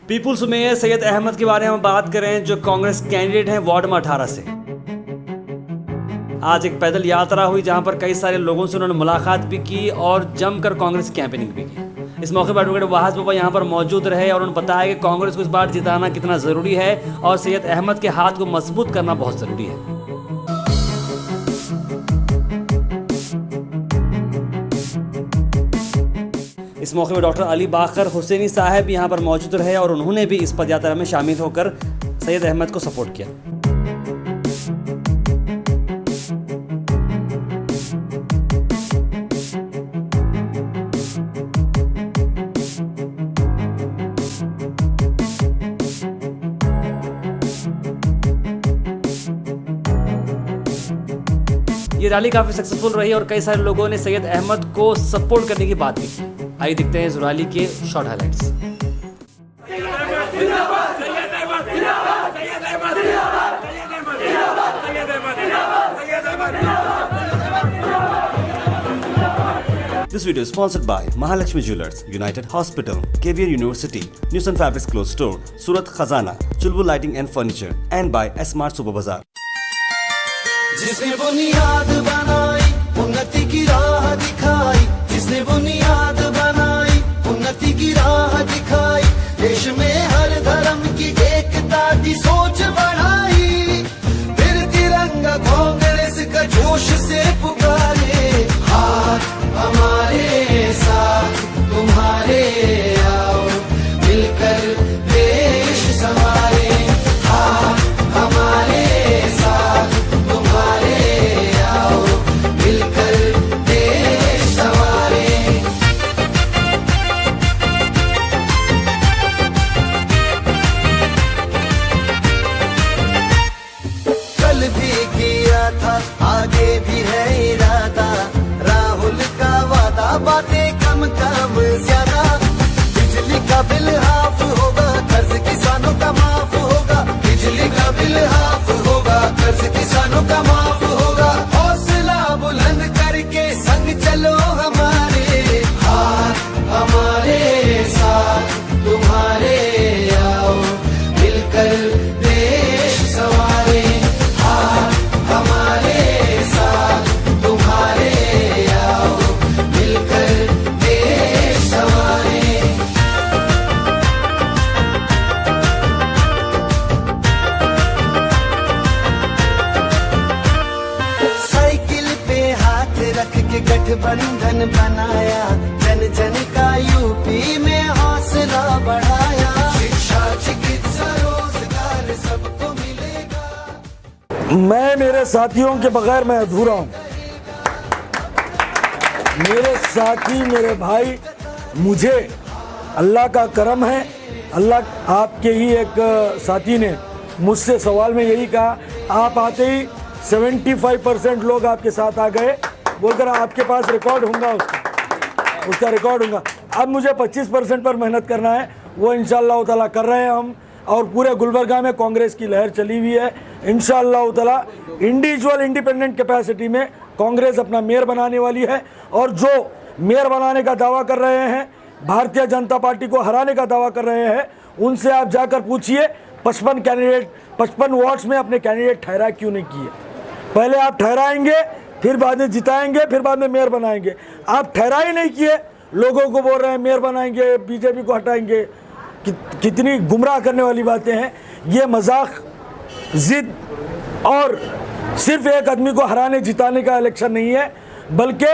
People's mayor Syed Ahmad के बारे में हम बात करें जो कांग्रेस कैंडिडेट हैं वार्ड नंबर 18 से। आज एक पैदल यात्रा हुई जहां पर कई सारे लोगों से उन्होंने मुलाकात भी की और जमकर कांग्रेस कैंपेनिंग भी की। इस मौके पर एडवोकेट वहाज बाबा यहां पर मौजूद रहे और उन्होंने बताया कि कांग्रेस को इस बार जिताना कितना ज़रूरी है और सैयद अहमद के हाथ को मजबूत करना बहुत ज़रूरी है। इस मौके पर डॉक्टर अली बाकर हुसैनी साहब यहाँ पर मौजूद रहे और उन्होंने भी इस पदयात्रा में शामिल होकर सैयद अहमद को सपोर्ट किया। ये रैली काफी सक्सेसफुल रही और कई सारे लोगों ने सैयद अहमद को सपोर्ट करने की बात भी की। आइए दिखते हैं इस रैली के short highlights. This video is sponsored by Mahalakshmi Jewelers, United Hospital, KVR University, Newson Fabrics Clothes Store, Surat Khazana, Chulbul Lighting and Furniture, and by S-Mart Super Bazaar. जिसने बुनियाद बनाई उन्नति की राह दिखाई, जिसने बुनियाद बनाई उन्नति की राह दिखाई, देश में हर धर्म की एकता की सोच बढ़ाई, फिर तिरंगा कांग्रेस का जोश से पुकारे, हाथ हमारे साथ तुम्हारे आओ मिलकर देश संवारे, हाथ हमारे साथ तुम्हारे आओ मिलकर देश संवारे। कल भी किया था आगे भी है इरादा, राहुल का वादा बातें कम कम ज्यादा, बिजली का बिल हाफ होगा कर्ज किसानों का माफ होगा, बिजली का बिल हाफ होगा कर्ज किसानों का माफ होगा, हौसला बुलंद करके संग चलो हमारे, हाथ हमारे साथ तुम्हारे आओ मिलकर देश संवारे, हाथ हमारे साथ तुम्हारे आओ मिलकर देश संवारे। साइकिल पे हाथ रख के गठबंधन बनाया, जन जन का यूपी में हौसला बढ़ाया, शिक्षा चिकित्सा रोजगार सबको मिलेगा। मैं मेरे साथियों के बगैर मैं अधूरा हूँ। मेरे साथी मेरे भाई, मुझे अल्लाह का करम है, अल्लाह आपके ही एक साथी ने मुझसे सवाल में यही कहा, आप आते ही 75% लोग आपके साथ आ गए, बोलकर आपके पास रिकॉर्ड होगा उसका रिकॉर्ड होगा। अब मुझे 25% पर मेहनत करना है, वो इंशाअल्लाह ताला कर रहे हैं हम, और पूरे गुलबर्गा में कांग्रेस की लहर चली हुई है। इंशाअल्लाह ताला इंडिविजुअल इंडिपेंडेंट कैपेसिटी में कांग्रेस अपना मेयर बनाने वाली है, और जो मेयर बनाने का दावा कर रहे हैं, भारतीय जनता पार्टी को हराने का दावा कर रहे हैं, उनसे आप जाकर पूछिए 55 वार्ड्स में अपने कैंडिडेट ठहरा क्यों नहीं किए। पहले आप ठहराएंगे, फिर बाद में जिताएंगे, फिर बाद में मेयर बनाएंगे। आप ठहरा ही नहीं किए, लोगों को बोल रहे हैं मेयर बनाएंगे, बीजेपी को हटाएंगे। कितनी गुमराह करने वाली बातें हैं ये। मजाक, जिद और सिर्फ एक आदमी को हराने जिताने का इलेक्शन नहीं है, बल्कि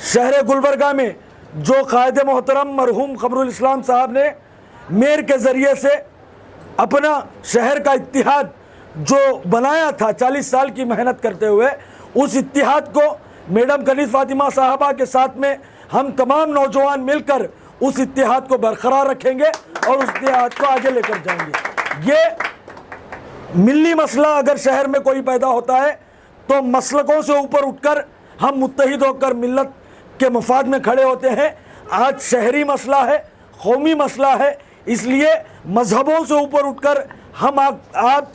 शहर गुलबर्गा में जो कायदे मोहतरम मरहूम कमरुल इस्लाम साहब ने मेयर के ज़रिए से अपना शहर का इत्तिहाद जो बनाया था 40 साल की मेहनत करते हुए, उस इत्तिहाद को मैडम कनीज़ फातिमा साहबा के साथ में हम तमाम नौजवान मिलकर उस इत्तिहाद को बरकरार रखेंगे और उस इत्तिहाद को आगे लेकर जाएंगे। ये मिल्ली मसला अगर शहर में कोई पैदा होता है तो मसलकों से ऊपर उठकर हम मुत्तहिद होकर मिल्लत के मफाद में खड़े होते हैं। आज शहरी मसला है, कौमी मसला है, इसलिए मजहबों से ऊपर उठकर हम आज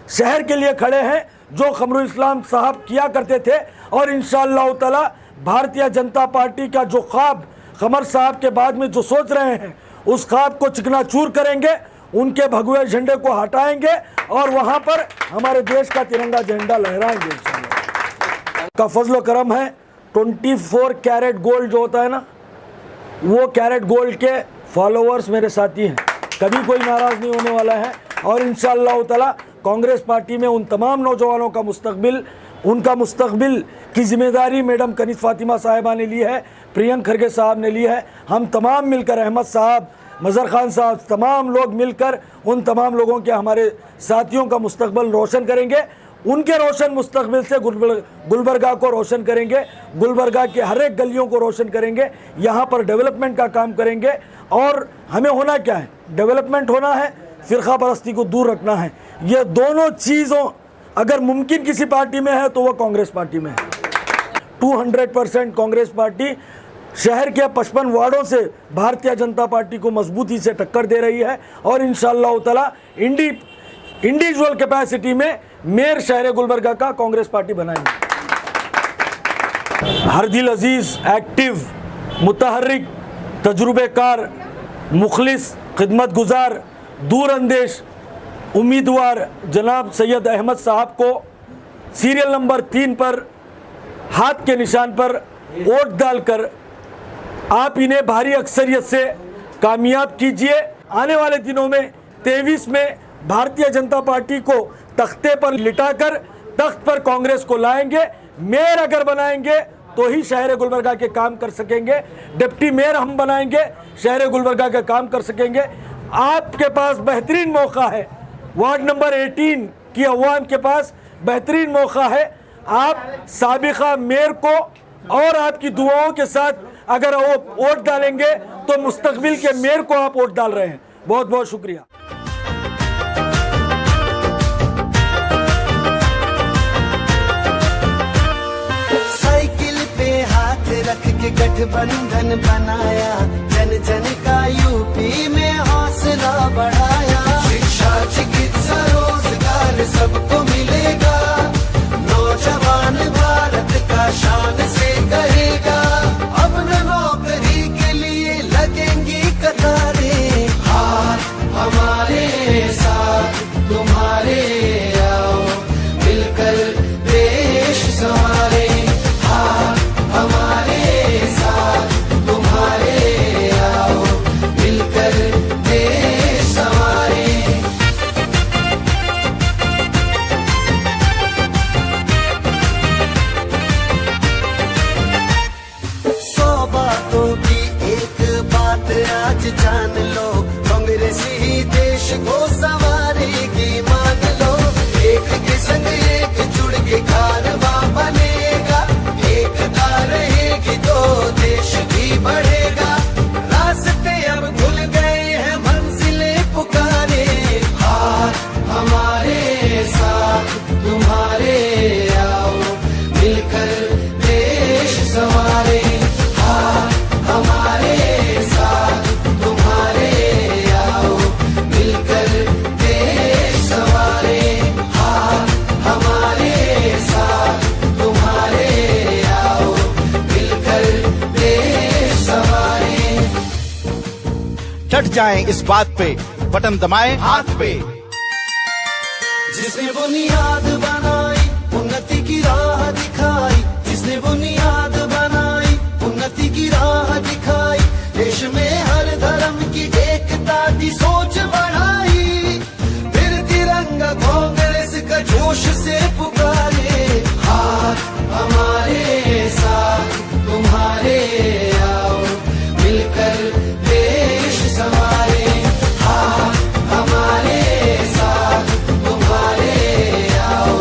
शहर के लिए खड़े हैं, जो कमरुल इस्लाम साहब किया करते थे। और इंशाअल्लाह ताला भारतीय जनता पार्टी का जो ख्वाब कमर साहब के बाद में जो सोच रहे हैं, उस ख्वाब को चिकनाचूर करेंगे, उनके भगवे झंडे को हटाएंगे और वहां पर हमारे देश का तिरंगा झंडा लहराएंगे इंशाअल्लाह। का फजल करम है 24 कैरेट गोल्ड जो होता है ना, वो कैरेट गोल्ड के फॉलोअर्स मेरे साथी हैं, कभी कोई नाराज़ नहीं होने वाला है। और इंशाअल्लाह ताला कांग्रेस पार्टी में उन तमाम नौजवानों का उनका मुस्तकबिल की जिम्मेदारी मैडम कनीज़ फातिमा साहिबा ने ली है, प्रियंक खरगे साहब ने ली है। हम तमाम मिलकर, अहमद साहब, मज़हर खान साहब, तमाम लोग मिलकर उन तमाम लोगों के, हमारे साथियों का मुस्तकबिल रोशन करेंगे। उनके रोशन मुस्तकबिल से गुलबर्गा को रोशन करेंगे, गुलबर्गा के हर एक गलियों को रोशन करेंगे, यहाँ पर डेवलपमेंट का काम करेंगे। और हमें होना क्या है, डेवलपमेंट होना है, फ़िरका परस्ती को दूर रखना है। ये दोनों चीज़ों अगर मुमकिन किसी पार्टी में है तो वह कांग्रेस पार्टी में है। 200% कांग्रेस पार्टी शहर के 55 वार्डों से भारतीय जनता पार्टी को मजबूती से टक्कर दे रही है। और इंशाअल्लाह ताला इंडिविजुअल कैपेसिटी में मेयर शहर गुलबर्गा का कांग्रेस पार्टी बनाएंगे। हरदिल अजीज़, एक्टिव, मुतहर्रिक, तजुर्बेकार, मुखलिस, खिदमत गुजार, दूरअंदेश उम्मीदवार जनाब सैयद अहमद साहब को सीरियल नंबर 3 पर हाथ के निशान पर वोट डालकर आप इन्हें भारी अक्सरियत से कामयाब कीजिए। आने वाले दिनों में 23 में भारतीय जनता पार्टी को तख्ते पर लिटाकर तख्त पर कांग्रेस को लाएंगे। मेयर अगर बनाएंगे तो ही शहर गुलबर्गा के काम कर सकेंगे, डिप्टी मेयर हम बनाएंगे, शहर गुलबर्गा के काम कर सकेंगे। आपके पास बेहतरीन मौका है, वार्ड नंबर 18 की अवाम के पास बेहतरीन मौका है। आप साबिका मेयर को और आपकी दुआओं के साथ अगर वोट डालेंगे तो मुस्तकबिल के मेयर को आप वोट डाल रहे हैं। बहुत बहुत शुक्रिया। साइकिल पे हाथ रख के गठबंधन बनाया, जन जन का यूपी में हौसला बढ़ाया। शिक्षा, चिकित्सा, रोजगार सबको मिलेगा, नौजवान भारत का शान से कहेगा। अब न नौकरी के लिए लगेंगी कतारें, हाथ हमारे साथ तुम्हारे, आओ मिलकर देश संवारे। हाथ हमारे साथ तुम्हारे, आओ मिलकर देश संवारे। बातों की एक बात आज जान लो, कांग्रेस ही देश को संवारेगी मान लो। एक के संग एक जुड़ के कारवां बनेगा, एकता रहेगी तो देश भी बढ़ेगा। रास्ते अब खुल गए हैं, मंजिलें पुकारे। हाथ हमारे साथ तुम्हारे, आओ मिलकर देश संवारे। हमारे साथ तुम्हारे, आओ मिलकर देश संवारे। हाथ हमारे साथ तुम्हारे, आओ मिलकर देश संवारे। डट जाएं इस बात पे, बटन दबाएं हाथ पे। जिसने बुनियाद बनाई, उन्नति की राह दिखाई, जिसने बुनियाद बनाई, उन्नति की राह दिखाई। देश में हर धर्म की एकता की सोच बढ़ाई, फिर तिरंगा कांग्रेस का जोश से पुकारे। हाथ हमारे साथ तुम्हारे, आओ मिलकर देश संवारे। हाथ हमारे साथ तुम्हारे, आओ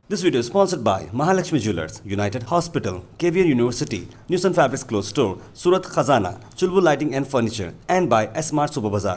This video is sponsored by Mahalakshmi Jewelers, United Hospital, KVR University, New Sun Fabrics Clothes Store, Surat Khazana, Chulbul Lighting and Furniture, and by S Mart Super Bazaar.